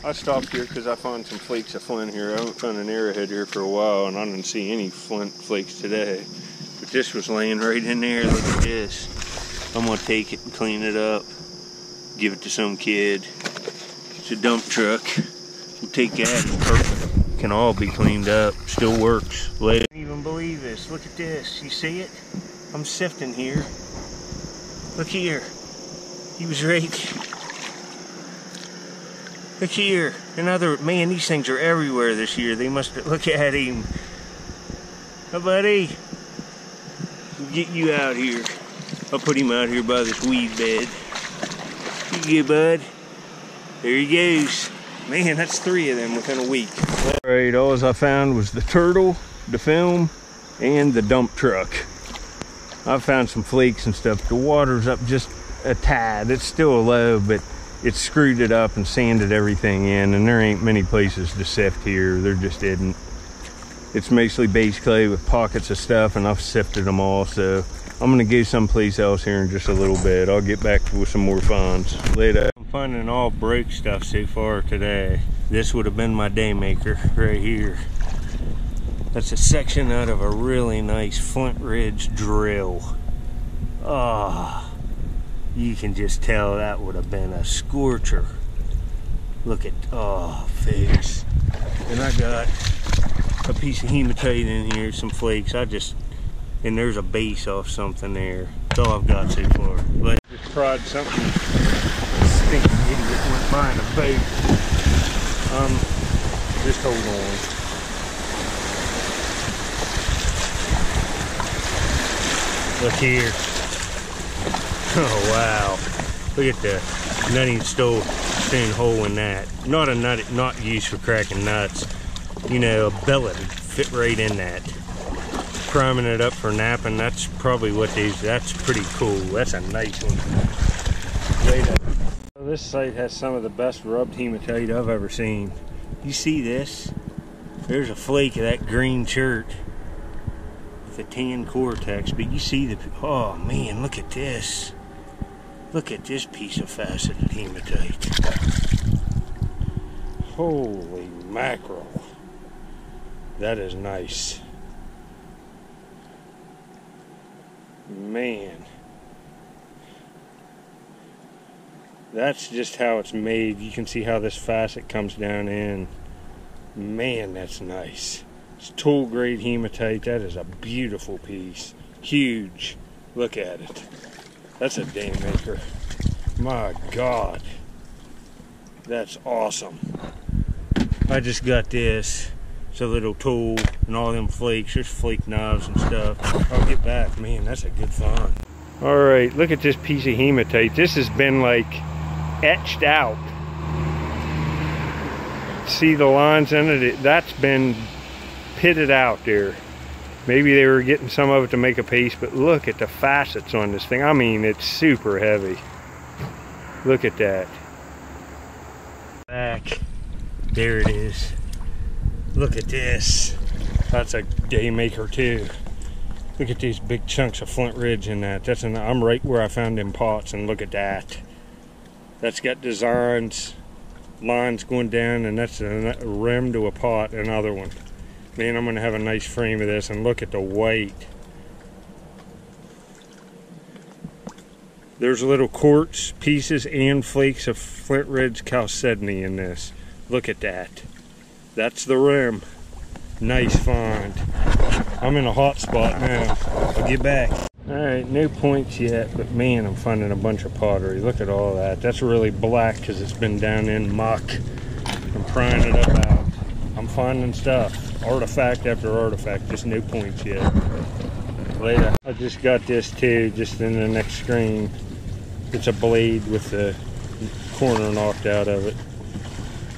I stopped here because I found some flakes of flint here. I haven't found an arrowhead here for a while, and I didn't see any flint flakes today. But this was laying right in there. Look at this. I'm going to take it and clean it up, give it to some kid. It's a dump truck. We'll take that and perfect. Can all be cleaned up. Still works. I can't even believe this. Look at this. You see it? I'm sifting here. Look here. He was right. Look here. Man, these things are everywhere this year. They must have, look at him. Oh, buddy. We'll get you out here. I'll put him out here by this weed bed. You go, bud. There he goes. Man, that's 3 of them within a week. Alright, all I found was the turtle, the film, and the dump truck. I found some flakes and stuff. The water's up just a tad. It's still low, but it screwed it up and sanded everything in, and there ain't many places to sift here. There just isn't. It's mostly base clay with pockets of stuff, and I've sifted them all, so I'm gonna go someplace else here in just a little bit. I'll get back with some more finds later. I'm finding all broke stuff so far today. This would have been my day maker right here. That's a section out of a really nice Flint Ridge drill. Ah. You can just tell that would have been a scorcher. Look at, oh, figs. And I got a piece of hematite in here, some flakes. And there's a base off something there. That's all I've got so far. But I just tried something. Stinking idiot went buying a boat. Just hold on. Look here. Oh wow, look at the nutting stone hole in that. Not a nut, not used for cracking nuts. You know, a billet would fit right in that. Priming it up for napping, that's probably what these, that's pretty cool. That's a nice one. Later. This site has some of the best rubbed hematite I've ever seen. You see this? There's a flake of that green chert with a tan Cortex, but you see the, oh man, look at this. Look at this piece of faceted hematite. Holy mackerel. That is nice. Man. That's just how it's made. You can see how this facet comes down in. Man, that's nice. It's tool grade hematite. That is a beautiful piece. Huge. Look at it. That's a day maker. My God. That's awesome. I just got this. It's a little tool and all them flakes. There's flake knives and stuff. I'll get back. Man, that's a good find. Alright, look at this piece of hematite. This has been like etched out. See the lines in it? That's been pitted out there. Maybe they were getting some of it to make a piece, but look at the facets on this thing. I mean, it's super heavy. Look at that. Back. There it is. Look at this. That's a day maker too. Look at these big chunks of Flint Ridge in that. I'm right where I found them pots, and look at that. That's got designs, lines going down, and that's a rim to a pot, another one. Man, I'm gonna have a nice frame of this, and look at the white. There's little quartz pieces and flakes of Flint Ridge chalcedony in this. Look at that. That's the rim. Nice find. I'm in a hot spot now. I'll get back. Alright, no points yet, but man, I'm finding a bunch of pottery. Look at all that. That's really black because it's been down in muck. I'm prying it up out. I'm finding stuff. Artifact after artifact, just no points yet. Later. I just got this too, just in the next screen. It's a blade with the corner knocked out of it.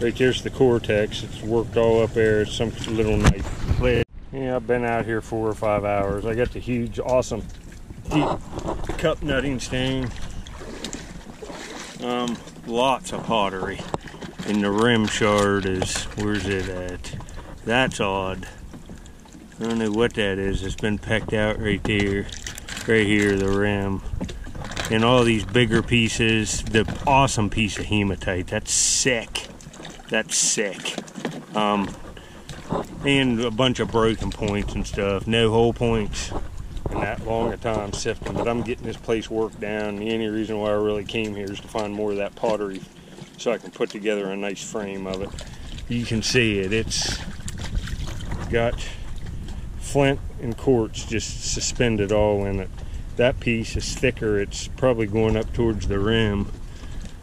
Right there's the Cortex. It's worked all up there. It's some little knife. Later. Yeah, I've been out here 4 or 5 hours. I got the huge, awesome, deep cup nutting stone. Lots of pottery. And the rim shard is, where's it at? That's odd. I don't know what that is. It's been pecked out right there. Right here, the rim. and all these bigger pieces. The awesome piece of hematite. That's sick. That's sick. And a bunch of broken points and stuff. No hole points in that long a time sifting. But I'm getting this place worked down. The only reason why I really came here is to find more of that pottery so I can put together a nice frame of it. You can see it. It's got flint and quartz just suspended all in it. That piece is thicker. It's probably going up towards the rim.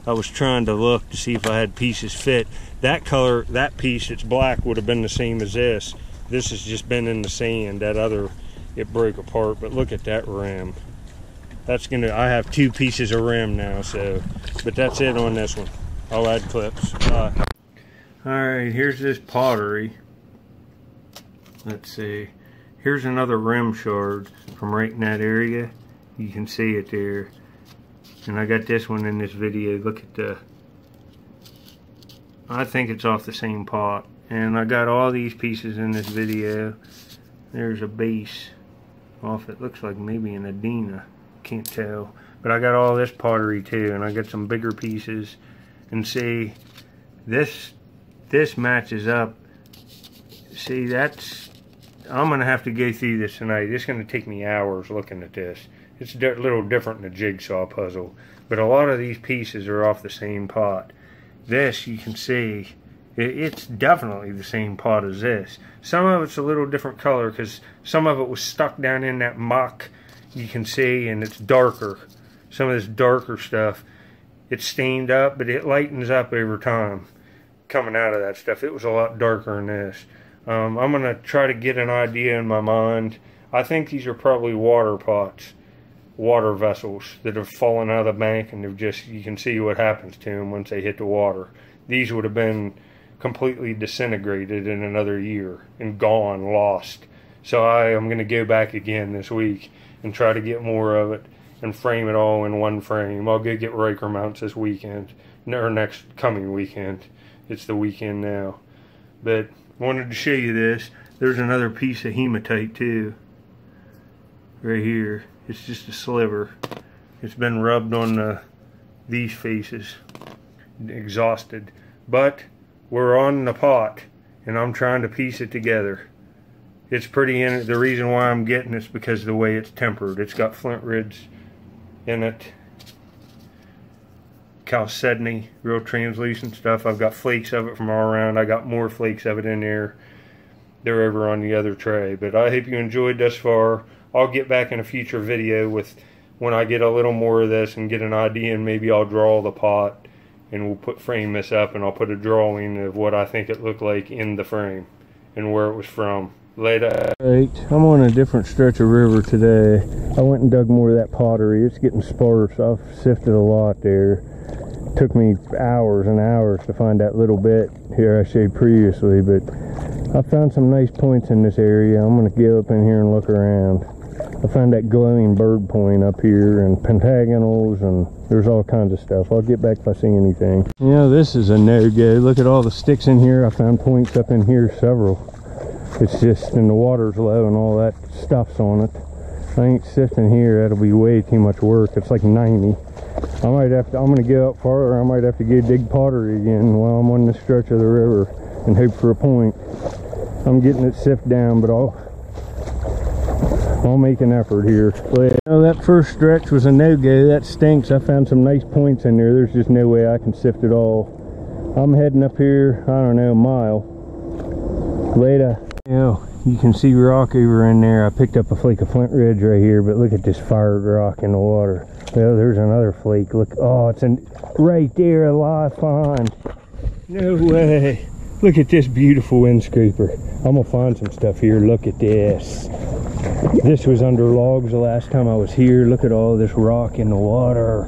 I was trying to look to see if I had pieces fit. That color, that piece, it's black, would have been the same as this. This has just been in the sand. That other, it broke apart. But look at that rim. That's gonna, I have 2 pieces of rim now, so, but that's it on this one. I'll add clips. Alright, here's this pottery. Let's see. Here's another rim shard from right in that area. You can see it there. And I got this one in this video. Look at the, I think it's off the same pot. And I got all these pieces in this video. There's a base off, it looks like maybe an Adena. Can't tell. But I got all this pottery too. And I got some bigger pieces. And see, this matches up. See, that's, I'm going to have to go through this tonight. It's going to take me hours looking at this. It's a little different than a jigsaw puzzle, but a lot of these pieces are off the same pot. This, you can see, it's definitely the same pot as this. Some of it's a little different color because some of it was stuck down in that muck, you can see, and it's darker. Some of this darker stuff, it's stained up, but it lightens up over time coming out of that stuff. It was a lot darker than this. I'm going to try to get an idea in my mind. I think these are probably water pots. Water vessels that have fallen out of the bank, and they've just, you can see what happens to them once they hit the water. These would have been completely disintegrated in another year and gone, lost. So I am going to go back again this week and try to get more of it and frame it all in one frame. I'll go get Riker mounts this weekend, or next coming weekend. It's the weekend now. But wanted to show you this. There's another piece of hematite too, right here. It's just a sliver. It's been rubbed on these faces, exhausted. But we're on the pot, and I'm trying to piece it together. It's pretty in it. The reason why I'm getting it's because of the way it's tempered. It's got Flint Ridge in it. Chalcedony, real translucent stuff. I've got flakes of it from all around. I got more flakes of it in there. They're over on the other tray. But I hope you enjoyed thus far. I'll get back in a future video with when I get a little more of this and get an idea, and maybe I'll draw the pot and we'll frame this up, and I'll put a drawing of what I think it looked like in the frame and where it was from. Later. Right, I'm on a different stretch of river today. I went and dug more of that pottery. It's getting sparse. I've sifted a lot there. It took me hours and hours to find that little bit here I showed previously, but I found some nice points in this area. I'm going to go up in here and look around. I found that glowing bird point up here, and pentagonals, and there's all kinds of stuff. I'll get back if I see anything. You know, this is a no-go. Look at all the sticks in here. I found points up in here, several. It's just, and the water's low and all that stuff's on it. I ain't sifting here. That'll be way too much work. It's like 90. I might have to, I'm going to go up farther. I might have to go dig pottery again while I'm on this stretch of the river and hope for a point. I'm getting it sifted down, but I'll make an effort here. But, you know, that first stretch was a no-go. That stinks. I found some nice points in there. There's just no way I can sift it all. I'm heading up here, I don't know, a mile. Later. You know, you can see rock over in there. I picked up a flake of Flint Ridge right here, but look at this fired rock in the water. Well, there's another flake. Look, oh, it's right there, a live find. No way. Look at this beautiful wind scraper. I'm gonna find some stuff here. Look at this. This was under logs the last time I was here. Look at all this rock in the water.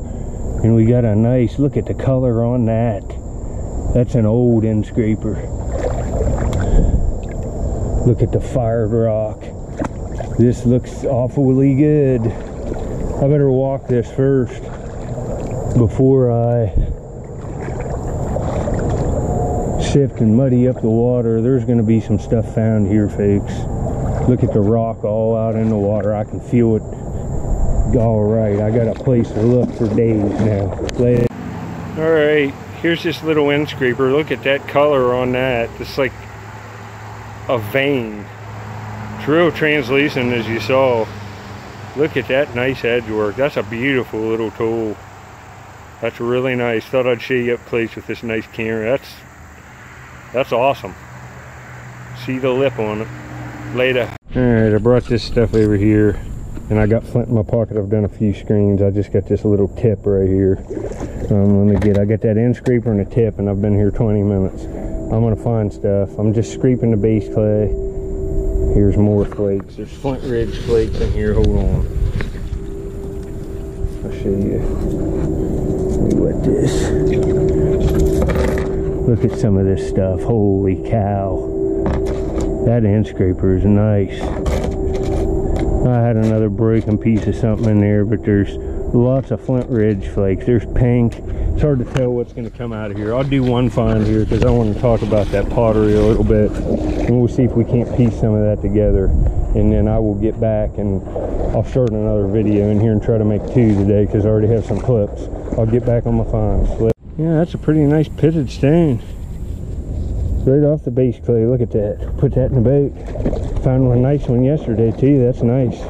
And we got a nice, look at the color on that. That's an old wind scraper. Look at the fired rock. This looks awfully good. I better walk this first before I sift and muddy up the water. There's going to be some stuff found here, folks. Look at the rock all out in the water. I can feel it All right, I got a place to look for days now. All right, here's this little end scraper. Look at that color on that. It's like a vein. It's real translucent, as you saw. Look at that nice edge work. That's a beautiful little tool. That's really nice. Thought I'd show you up close with this nice camera. That's awesome. See the lip on it. Later. All right, I brought this stuff over here, and I got Flint in my pocket. I've done a few screens. I just got this little tip right here. I got that end scraper and a tip, and I've been here 20 minutes. I'm gonna find stuff. I'm just scraping the base clay. Here's more flakes. There's Flint Ridge flakes in here. Hold on. I'll show you. Let me wet this. Look at some of this stuff. Holy cow. That end scraper is nice. I had another broken piece of something in there, but there's lots of Flint Ridge flakes. There's pink. It's hard to tell what's going to come out of here. I'll do one find here because I want to talk about that pottery a little bit, and we'll see if we can't piece some of that together, and then I will get back and I'll start another video in here and try to make 2 today because I already have some clips. I'll get back on my finds. Yeah, that's a pretty nice pitted stone. Right off the base clay. Look at that. Put that in the boat. Found one nice one yesterday too. That's nice.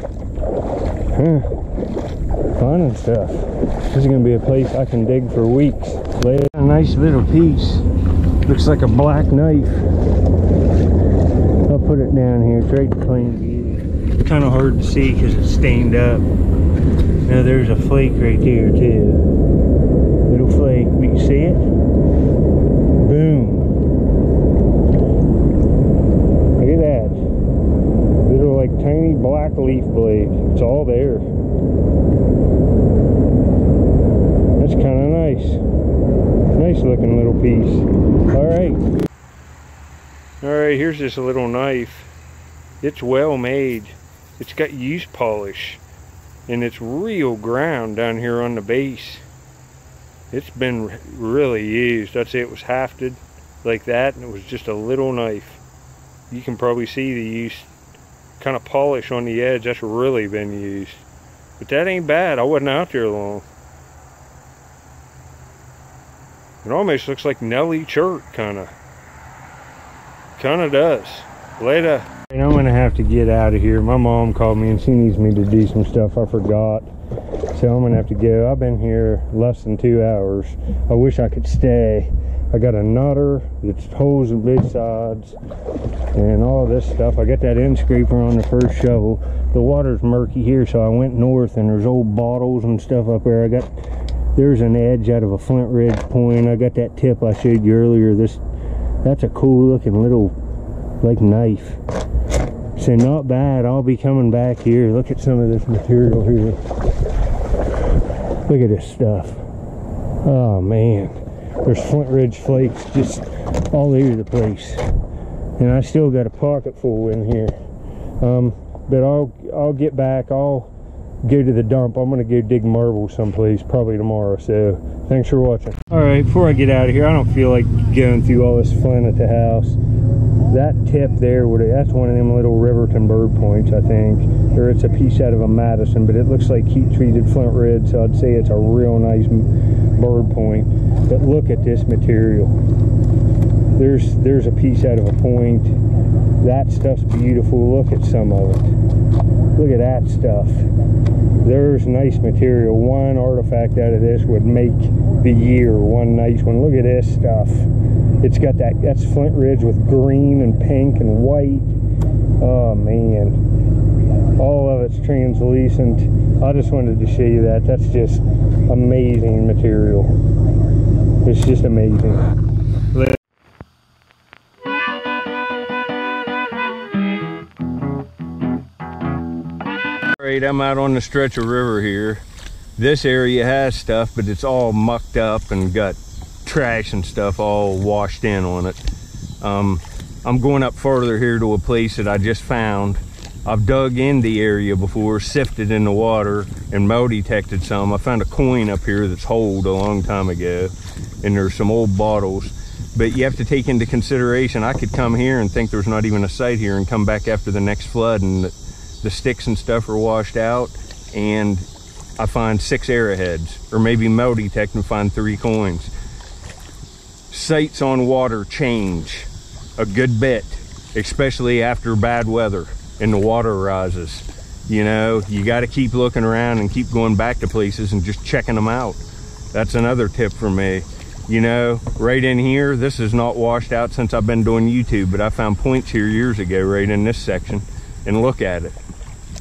Huh. Finding stuff. This is going to be a place I can dig for weeks. A nice little piece. Looks like a black knife. I'll put it down here. It's right in plain view. Kind of hard to see because it's stained up. Now there's a flake right there too. Little flake. We can see it. Boom. Look at that. Little like tiny black leaf blade. It's all there. That's kind of nice. Nice looking little piece. All right, here's this little knife. It's well made. It's got use polish, and it's real ground down here on the base. It's been really used. I'd say it was hafted like that, and it was just a little knife. You can probably see the use, kind of polish on the edge. That's really been used. But that ain't bad. I wasn't out there long. It almost looks like Nelly Churt, kind of does. Later. And I'm gonna have to get out of here. My mom called me and she needs me to do some stuff. I forgot, so I'm gonna have to go. I've been here less than 2 hours. I wish I could stay. I got a nutter that's holes in both sides and all this stuff. I got that end scraper on the first shovel. The water's murky here, so I went north, and there's old bottles and stuff up there. There's an edge out of a Flint Ridge point. I got that tip I showed you earlier. That's a cool looking little like knife. So not bad. I'll be coming back here. Look at some of this material here. Look at this stuff. Oh man. There's Flint Ridge flakes just all over the place. And I still got a pocket full in here. But I'll get back. I'll go to the dump. I'm gonna go dig marble someplace probably tomorrow. So thanks for watching. All right, before I get out of here, I don't feel like going through all this flint at the house. That tip there, that's one of them little Riverton bird points, I think, or it's a piece out of a Madison, but it looks like heat treated Flint Ridge, so I'd say it's a real nice bird point. But look at this material. There's a piece out of a point. That stuff's beautiful. Look at some of it. Look at that stuff. There's nice material. One artifact out of this would make the year. One nice one. Look at this stuff. It's got that's Flint Ridge with green and pink and white. Oh man. All of it's translucent. I just wanted to show you that. That's just amazing material. It's just amazing. Alright, I'm out on the stretch of river here. This area has stuff, but it's all mucked up and got trash and stuff all washed in on it. I'm going up farther here to a place that I just found. I've dug in the area before, sifted in the water, and metal detected some. I found a coin up here that's holed a long time ago, and there's some old bottles. But you have to take into consideration, I could come here and think there's not even a site here and come back after the next flood and the sticks and stuff are washed out, and I find 6 arrowheads, or maybe metal detect and find 3 coins. Sights on water change a good bit, especially after bad weather and the water rises. You know, you got to keep looking around and keep going back to places and just checking them out. That's another tip for me. You know, right in here, this is not washed out since I've been doing YouTube, but I found points here years ago right in this section, and look at it.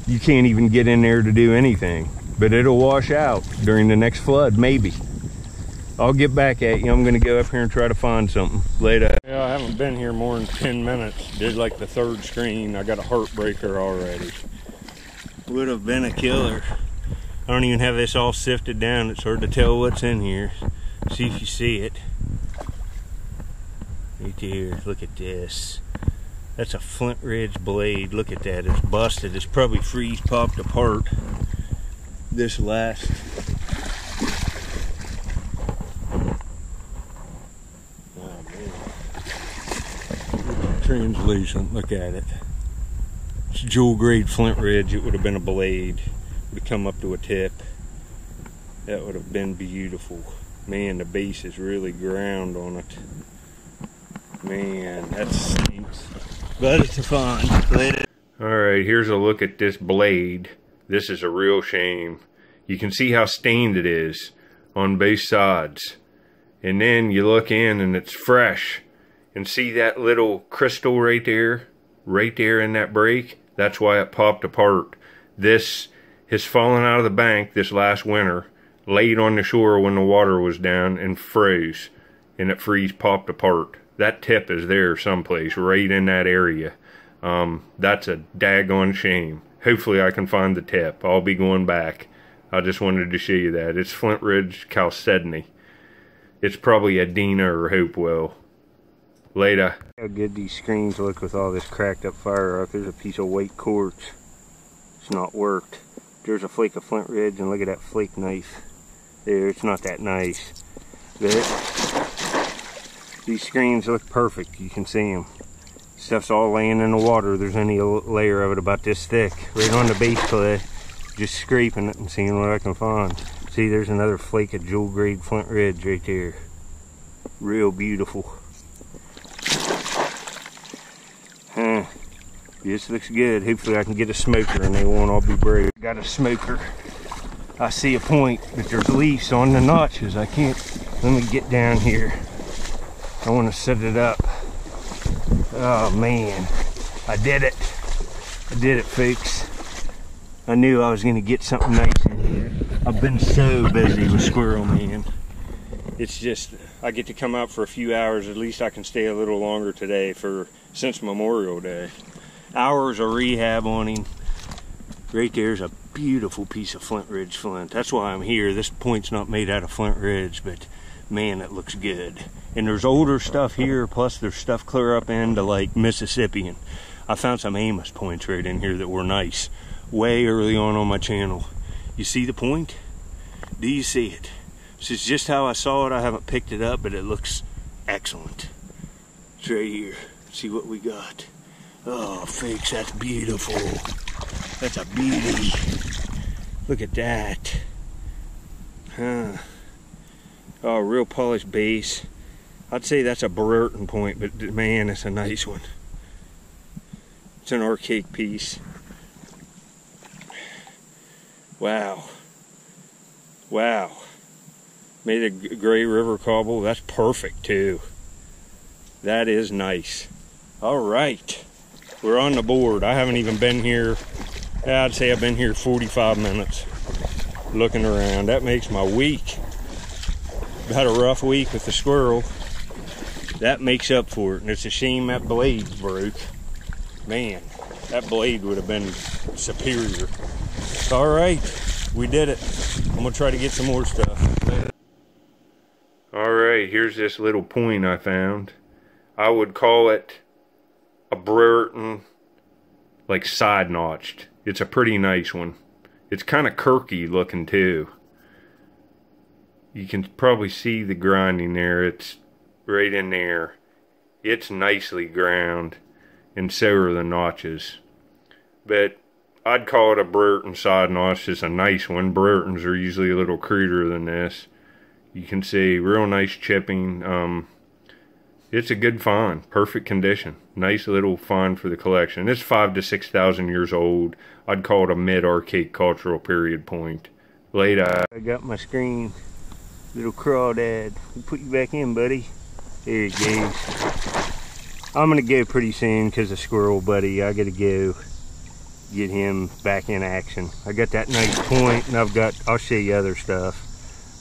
You can't even get in there to do anything, but it'll wash out during the next flood, maybe. I'll get back at you. I'm gonna go up here and try to find something later. Yeah, I haven't been here more than 10 minutes. Did like the 3rd screen. I got a heartbreaker already. Would have been a killer. I don't even have this all sifted down. It's hard to tell what's in here. See if you see it. Right there, look at this. That's a Flint Ridge blade. Look at that, it's busted. It's probably freeze popped apart. This last. Oh man. Translation, look at it. It's jewel grade Flint Ridge. It would have been a blade. Would have come up to a tip. That would have been beautiful. Man, the base is really ground on it. Man, that stinks. But it's a find. Alright, here's a look at this blade. This is a real shame. You can see how stained it is on both sides. And then you look in and it's fresh. And see that little crystal right there? Right there in that break? That's why it popped apart. This has fallen out of the bank this last winter. Laid on the shore when the water was down and froze, and it freeze popped apart. That tip is there someplace right in that area. That's a daggone shame. Hopefully I can find the tip. I'll be going back. I just wanted to show you that. It's Flint Ridge Chalcedony. It's probably a Dina or Hopewell. Later. How good these screens look with all this cracked up fire rock. There's a piece of white quartz. It's not worked. There's a flake of Flint Ridge, and look at that flake knife. There, it's not that nice. But these screens look perfect. You can see them. Stuff's all laying in the water. There's only a layer of it about this thick. Right on the base clay. Just scraping it and seeing what I can find. See, there's another flake of jewel grade Flint Ridge right there. Real beautiful. This looks good. Hopefully I can get a smoker and they won't all be brave. Got a smoker. I see a point, but there's leaves on the notches. I can't. Let me get down here. I want to set it up. Oh man, I did it. I did it, folks. I knew I was going to get something nice in here. I've been so busy with Squirrel Man. It's just, I get to come out for a few hours. At least I can stay a little longer today since Memorial Day. Hours of rehab on him. Right there's a beautiful piece of Flint Ridge Flint. That's why I'm here. This point's not made out of Flint Ridge, but man, it looks good. And there's older stuff here, plus there's stuff clear up into like Mississippian. I found some Amos points right in here that were nice. Way early on my channel. You see the point? Do you see it? This is just how I saw it. I haven't picked it up, but it looks excellent. It's right here. See what we got. Oh, folks, that's beautiful. That's a beauty. Look at that. Huh. Oh, real polished base. I'd say that's a Brereton point, but man, it's a nice one. It's an archaic piece. Wow. Wow. Made a gray river cobble. That's perfect too. That is nice. All right. We're on the board. I haven't even been here. I'd say I've been here 45 minutes looking around. That makes my week. Had a rough week with the squirrel. That makes up for it. And it's a shame that blade broke. Man, that blade would have been superior. All right, we did it. I'm gonna try to get some more stuff. All right, here's this little point I found. I would call it a Brereton, like side notched. It's a pretty nice one. It's kind of kirky looking too. You can probably see the grinding there. It's right in there. It's nicely ground, and so are the notches. But I'd call it a Brereton side notch. It's a nice one. Breretons are usually a little cruder than this. You can see real nice chipping. It's a good find. Perfect condition. Nice little find for the collection. It's 5,000 to 6,000 years old. I'd call it a mid-archaic cultural period point. Later. I got my screen. Little crawdad. We'll put you back in, buddy. There it goes. I'm gonna go pretty soon because of squirrel, buddy. I gotta go get him back in action. I got that nice point, and I'll show you other stuff.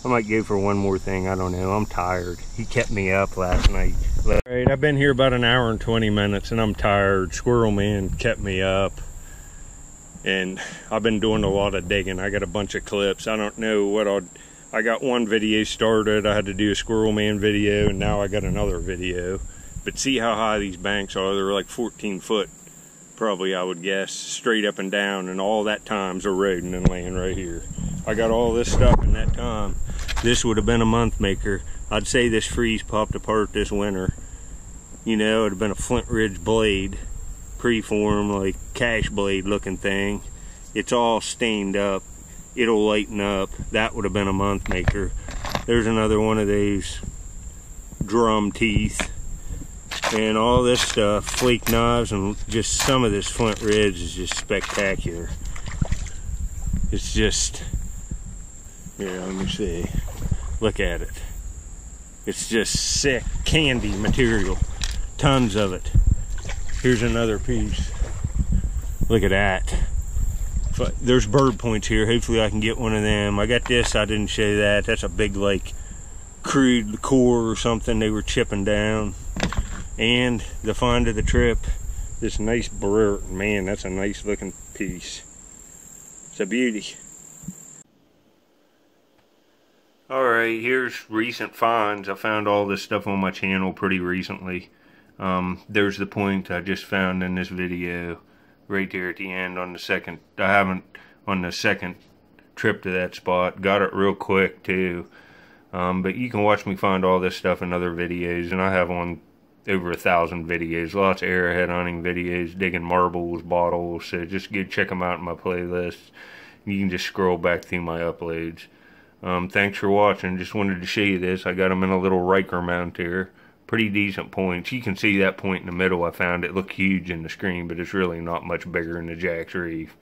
I might go for one more thing. I don't know. I'm tired. He kept me up last night. All right, I've been here about an hour and 20 minutes, and I'm tired. Squirrel man kept me up, and I've been doing a lot of digging. I got a bunch of clips. I don't know what I got one video started. I had to do a squirrel man video, and now I got another video. But see how high these banks are. They're like 14 foot, probably, I would guess, straight up and down, and all that time's eroding and laying right here. I got all this stuff in that time. This would have been a month maker. I'd say this freeze popped apart this winter. You know, it would have been a Flint Ridge blade, preform, like cash blade looking thing. It's all stained up. It'll lighten up. That would have been a month maker. There's another one of these drum teeth. And all this stuff, flake knives, and just some of this Flint Ridge is just spectacular. It's just, here, let me see. Look at it. It's just sick candy material. Tons of it. Here's another piece. Look at that. There's bird points here. Hopefully I can get one of them. I got this, I didn't show that. That's a big, like, crude core or something they were chipping down. And the find of the trip, this nice Brereton. Man, that's a nice looking piece. It's a beauty. Alright, here's recent finds. I found all this stuff on my channel pretty recently. There's the point I just found in this video right there at the end on the second. On the second trip to that spot. Got it real quick too. But you can watch me find all this stuff in other videos, and I have on over 1,000 videos, lots of arrowhead hunting videos, digging marbles, bottles, so just go check them out in my playlist. You can just scroll back through my uploads. Thanks for watching. Just wanted to show you this. I got them in a little Riker mount here. Pretty decent points. You can see that point in the middle I found. It looked huge in the screen, but it's really not much bigger than the Jack's Reef.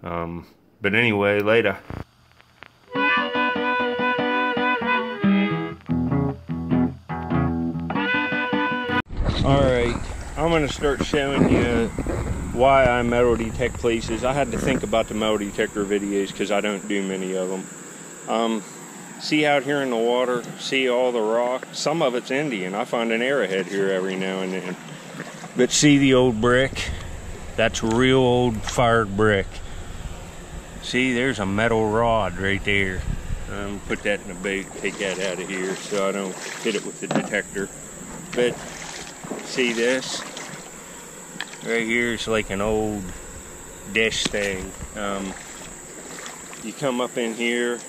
But anyway, later. Alright, I'm going to start showing you why I metal detect places. I had to think about the metal detector videos because I don't do many of them. See out here in the water, see all the rock? Some of it's Indian. I find an arrowhead here every now and then. But see the old brick? That's real old fired brick. See, there's a metal rod right there. Put that in a boat, take that out of here so I don't hit it with the detector. But see this? Right here is like an old dish thing. You come up in here,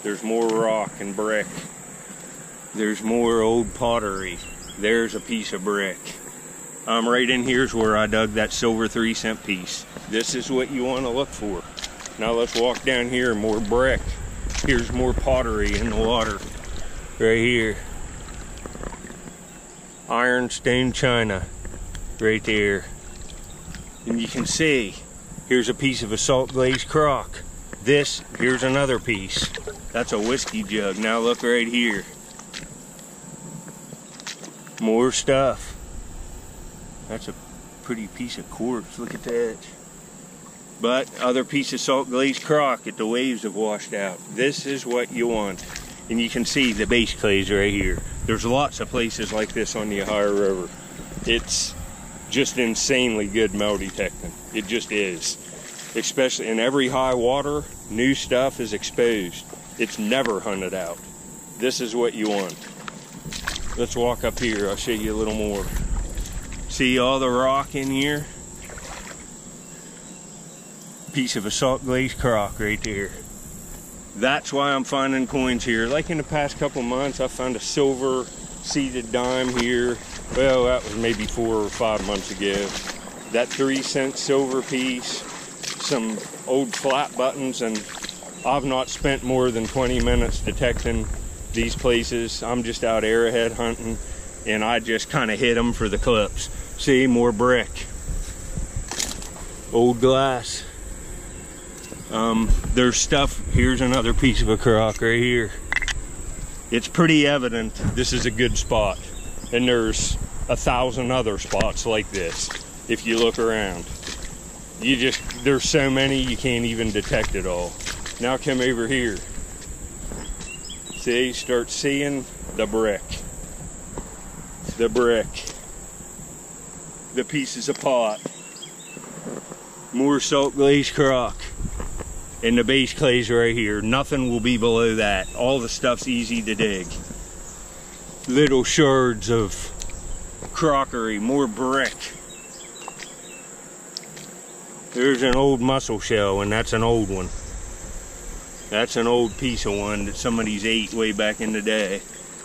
there's more rock and brick. There's more old pottery. There's a piece of brick. Right in here's where I dug that silver 3-cent piece. This is what you want to look for. Now let's walk down here, more brick. Here's more pottery in the water. Right here. Ironstone china. Right there. And you can see, here's a piece of a salt glazed crock. Here's another piece. That's a whiskey jug. Now look right here. More stuff. That's a pretty piece of quartz. Look at that. But other piece of salt glazed crock that the waves have washed out. This is what you want. And you can see the base clays right here. There's lots of places like this on the Ohio River. It's just insanely good metal detecting. It just is. Especially in every high water, new stuff is exposed. It's never hunted out. This is what you want. Let's walk up here. I'll show you a little more. See all the rock in here? Piece of a salt glazed crock right there. That's why I'm finding coins here. Like in the past couple months, I found a silver seeded dime here. Well, that was maybe 4 or 5 months ago. That 3-cent silver piece, some old flat buttons, and I've not spent more than 20 minutes detecting these places. I'm just out arrowhead hunting, and I just kind of hit them for the clips. See, more brick, old glass. There's stuff. Here's another piece of a crock right here. It's pretty evident this is a good spot, and there's 1,000 other spots like this if you look around. There's so many you can't even detect it all. Now come over here. See, start seeing the brick. The brick. The pieces of pot. More salt glaze crock. And the base clay's right here. Nothing will be below that. All the stuff's easy to dig. Little shards of crockery, more brick. There's an old mussel shell, and that's an old one. That's an old piece of one that somebody's ate way back in the day.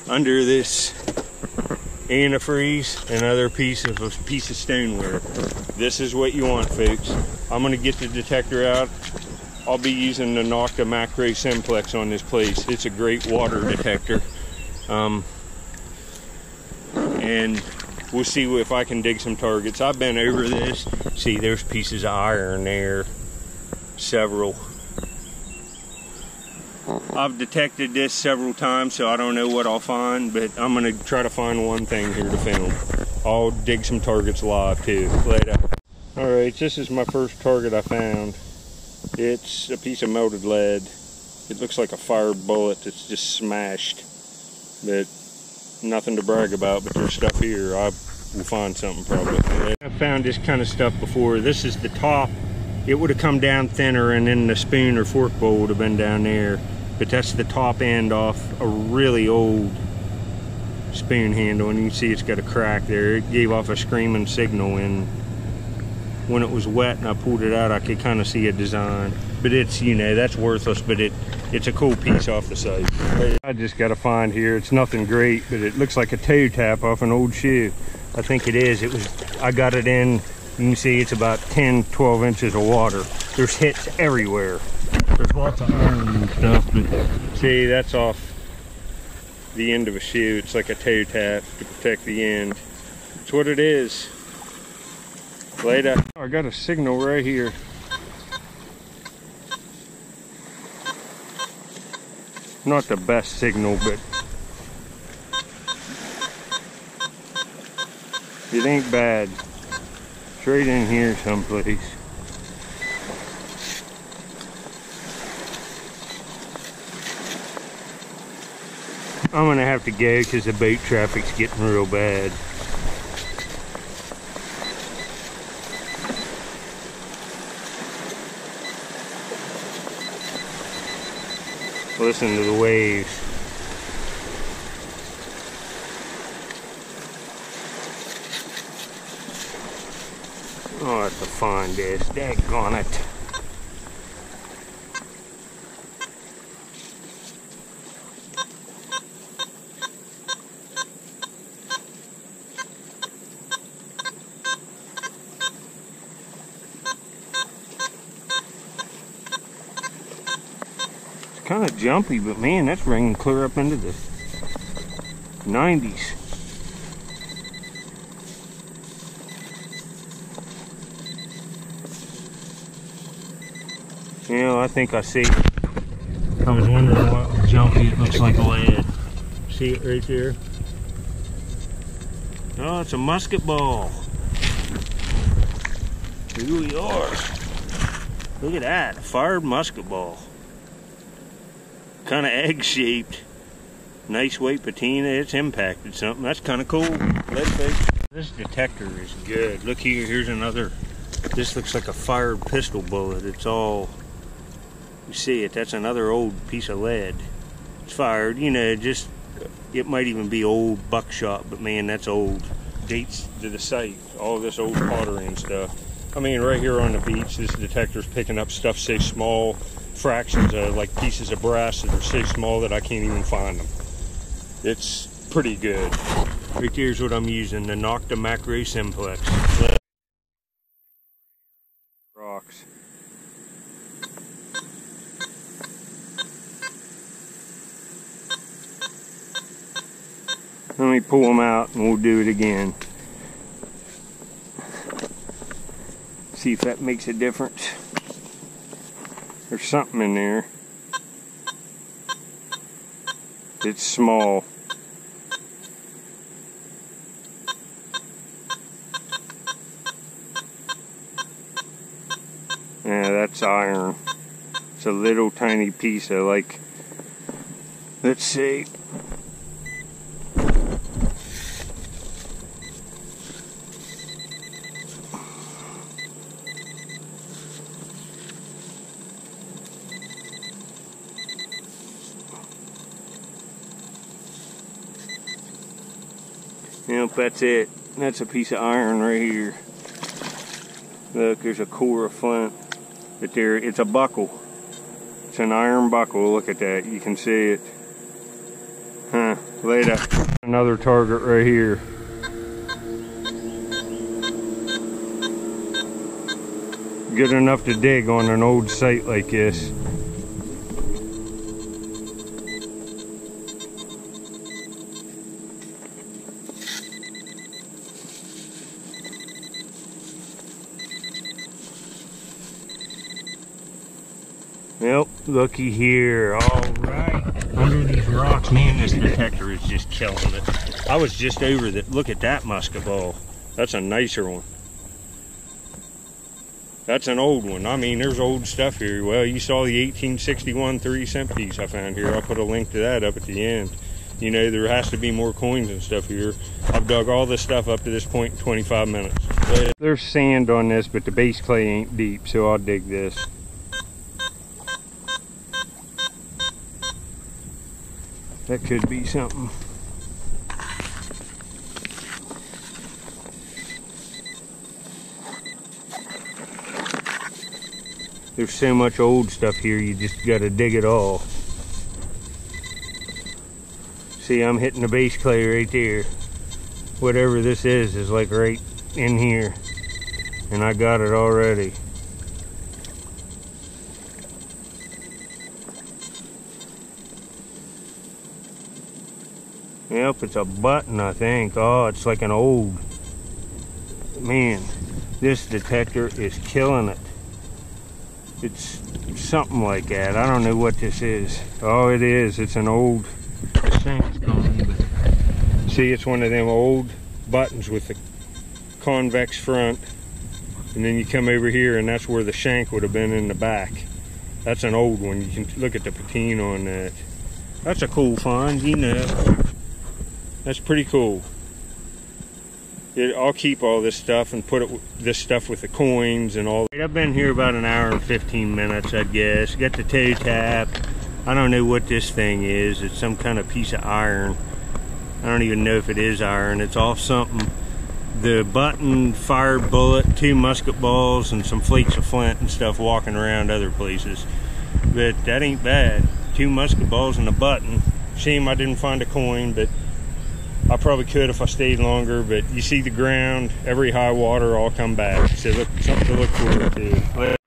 Under this antifreeze, another piece of stoneware. This is what you want, folks. I'm gonna get the detector out. I'll be using the Nokta Makro Simplex on this place. It's a great water detector. And we'll see if I can dig some targets. I've been over this. See, there's pieces of iron there. Several. I've detected this several times, so I don't know what I'll find, but I'm gonna try to find one thing here to film. I'll dig some targets live too, later. Alright, this is my first target I found. It's a piece of melted lead. It looks like a fired bullet that's just smashed. But nothing to brag about, but there's stuff here. I will find something probably. I've found this kind of stuff before. This is the top. It would have come down thinner, and then the spoon or fork bowl would have been down there. But that's the top end off a really old spoon handle, and you can see it's got a crack there. It gave off a screaming signal, and when it was wet and I pulled it out, I could kind of see a design. But it's, you know, that's worthless, but it's a cool piece off the site. I just got to find here. It's nothing great, but it looks like a toe tap off an old shoe. I think it is. I got it in. You can see it's about 10-12 inches of water. There's hits everywhere. There's lots of iron and stuff, but see, that's off the end of a shoe. It's like a toe tap to protect the end. That's what it is. Later. I got a signal right here. Not the best signal, but it ain't bad. Straight in here someplace. I'm gonna have to go because the boat traffic's getting real bad. Listen to the waves. Oh, I have to find this. Daggone it. Kind of jumpy, but man, that's ringing clear up into the 90s. You know, I think I see. I was wondering what jumpy. It looks like lead. See it right there? Oh, it's a musket ball. Here we are. Look at that, a fired musket ball. Kind of egg-shaped. Nice weight patina. It's impacted something. That's kind of cool. This detector is good. Look here. Here's another. This looks like a fired pistol bullet. It's all. You see it. That's another old piece of lead. It's fired. You know, just. It might even be old buckshot, but man, that's old. Dates to the site. All this old pottery and stuff. I mean, right here on the beach, this detector's picking up stuff so small. Fractions of like pieces of brass that are so small that I can't even find them. It's pretty good. Right here's what I'm using, the Nokta Makro Simplex. Rocks. me pull them out and we'll do it again. See if that makes a difference. There's something in there. It's small. Yeah, that's iron. It's a little tiny piece of, like, let's see. Yep, that's it. That's a piece of iron right here. Look, there's a core of flint. But there, it's a buckle. It's an iron buckle. Look at that. You can see it. Huh. Later. Another target right here. Good enough to dig on an old site like this. Yep, looky here. Alright. Under these rocks, man, this detector is just killing it. I was just over that. Look at that musket ball. That's a nicer one. That's an old one. I mean, there's old stuff here. Well, you saw the 1861 3-cent piece I found here. I'll put a link to that up at the end. You know, there has to be more coins and stuff here. I've dug all this stuff up to this point in 25 minutes. There's sand on this, but the base clay ain't deep, so I'll dig this. That could be something. There's so much old stuff here, you just gotta dig it all. See, I'm hitting the base clay right there. Whatever this is like right in here. And I got it already. Yep, it's a button, I think. Oh, it's like an old. Man, this detector is killing it. It's something like that. I don't know what this is. Oh, it is. It's an old. It's gone, but see, it's one of them old buttons with the convex front. And then you come over here, and that's where the shank would have been in the back. That's an old one. You can look at the patina on that. That's a cool find, you know. That's pretty cool. I'll keep all this stuff and put this stuff with the coins and all. I've been here about an hour and 15 minutes, I guess. Got the toe tap. I don't know what this thing is. It's some kind of piece of iron. I don't even know if it is iron. It's off something. The button fired bullet, 2 musket balls, and some flakes of flint and stuff walking around other places. But that ain't bad. 2 musket balls and a button. Shame I didn't find a coin, but I probably could if I stayed longer. But you see the ground, every high water, all come back. So look, something to look forward to.